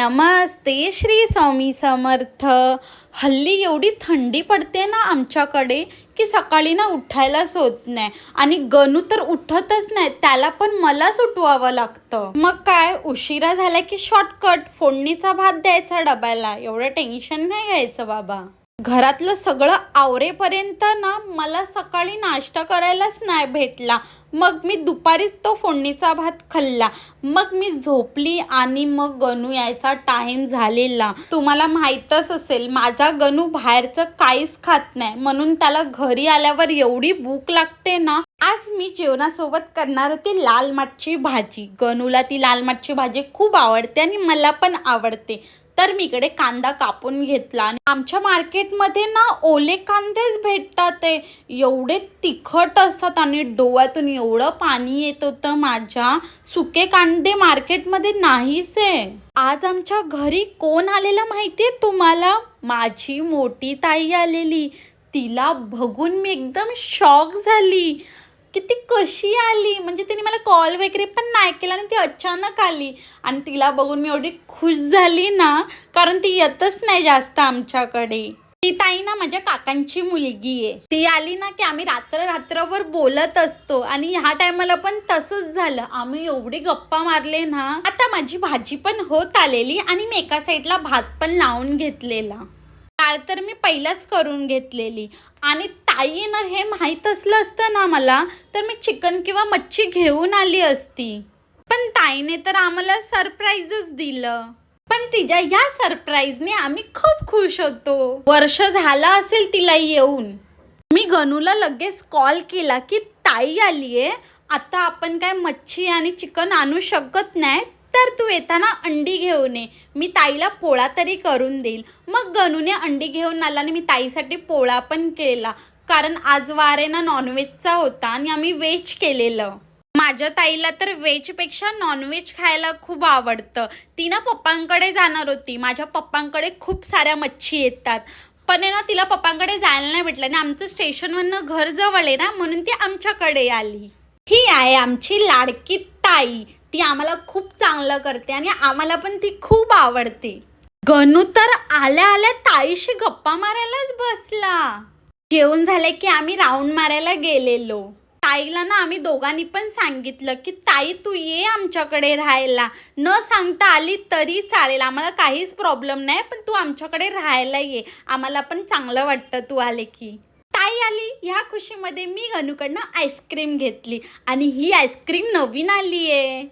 नमस्ते श्री स्वामी समर्थ. हल्ली एवढी थंडी पडते ना आमच्याकडे की सकाळी ना उठायलाच होत नाही. आणि गणू तर उठतच नाही, त्याला पण मलाच उठवावं लागतं. मग काय, उशिरा झाला की शॉर्टकट फोडणीचा भात द्यायचा डब्याला. एवढं टेन्शन नाही घ्यायचं बाबा. घरातलं सगळं आवरेपर्यंत ना मला सकाळी नाश्ता करायलाच नाही भेटला. मग मी दुपारीच तो फोडणीचा भात खाल्ला. मग मी झोपली आणि मग गणू यायचा टाइम झालेला. तुम्हाला माहीतच असेल माझा गणू बाहेरचं काहीच खात नाही, म्हणून त्याला घरी आल्यावर एवढी भूक लागते ना. आज मी जेवणासोबत करणार होती लाल माठची भाजी. गणूला ती लाल माठची भाजी खूप आवडते आणि मला पण आवडते. तर मी इकडे कांदा कापून घेतला आणि आमच्या मार्केटमध्ये ना ओले कांदेच भेटतात. ते एवढे तिखट असतात आणि डोळ्यातून एवढं पाणी येत होतं माझ्या. सुके कांदे मार्केटमध्ये नाहीच आहे. आज आमच्या घरी कोण आलेलं माहितीये तुम्हाला? माझी मोठी ताई आलेली. तिला बघून मी एकदम शॉक झाली की ती कशी आली. म्हणजे तिने मला कॉल वगैरे पण नाही केला आणि ती अचानक आली. आणि तिला बघून मी एवढी खुश झाली ना, कारण ती येतच नाही जास्त आमच्याकडे. ती ताई ना माझ्या काकांची मुलगी आहे. ती आली ना की आम्ही रात्रभर बोलत असतो आणि ह्या टायमाला पण तसंच झालं. आम्ही एवढी गप्पा मारले ना. आता माझी भाजी पण होत आलेली आणि मी एका साईडला भात पण लावून घेतलेला. डाळ तर मी पहिलाच करून घेतलेली. आणि ताई येणार हे माहीत असलं असतं ना मला, तर मी चिकन किंवा मच्छी घेऊन आली असती. पण ताईने तर आम्हाला सरप्राईजच दिलं. पण तिच्या या सरप्राईजने आम्ही खूप खुश होतो. वर्ष झालं असेल तिला येऊन. मी गणूला लगेच कॉल केला की ताई आलीये, आता आपण काय मच्छी आणि चिकन आणू शकत नाही, तर तू येताना अंडी घेऊन ये. मी ताईला पोळा तरी करून देईल. मग गणूने अंडी घेऊन आला आणि मी ताईसाठी पोळा पण केला. कारण आज वार आहे ना नॉनव्हेजचा होता आणि आम्ही व्हेज केलेलं. माझ्या ताईला तर व्हेजपेक्षा नॉनव्हेज खायला खूप आवडतं. ती ना पप्पांकडे जाणार होती. माझ्या पप्पांकडे खूप साऱ्या मच्छी येतात. पण आहे ना तिला पप्पांकडे जायला नाही भेटलं आणि आमचं स्टेशनवरनं घर जवळ आहे ना, म्हणून ती आमच्याकडे आली. ही आहे आमची लाडकी ताई. ती आम्हाला खूप चांगलं करते आणि आम्हाला पण ती खूप आवडते. गणू तर आल्या आल्या ताईशी गप्पा मारायलाच बसला. जेवण झालं की आम्ही राऊंड मारायला गेलेलो. ताईला ना आम्ही दोघांनी पण सांगितलं की ताई तू ये आमच्याकडे राहायला. न सांगता आली तरी चालेल, आम्हाला काहीच प्रॉब्लेम नाही, पण तू आमच्याकडे राहायला ये. आम्हाला पण चांगलं वाटतं तू आले की. ताई आली ह्या खुशीमध्ये मी गणूकडनं आईस्क्रीम घेतली आणि ही आईस्क्रीम नवीन आली आहे.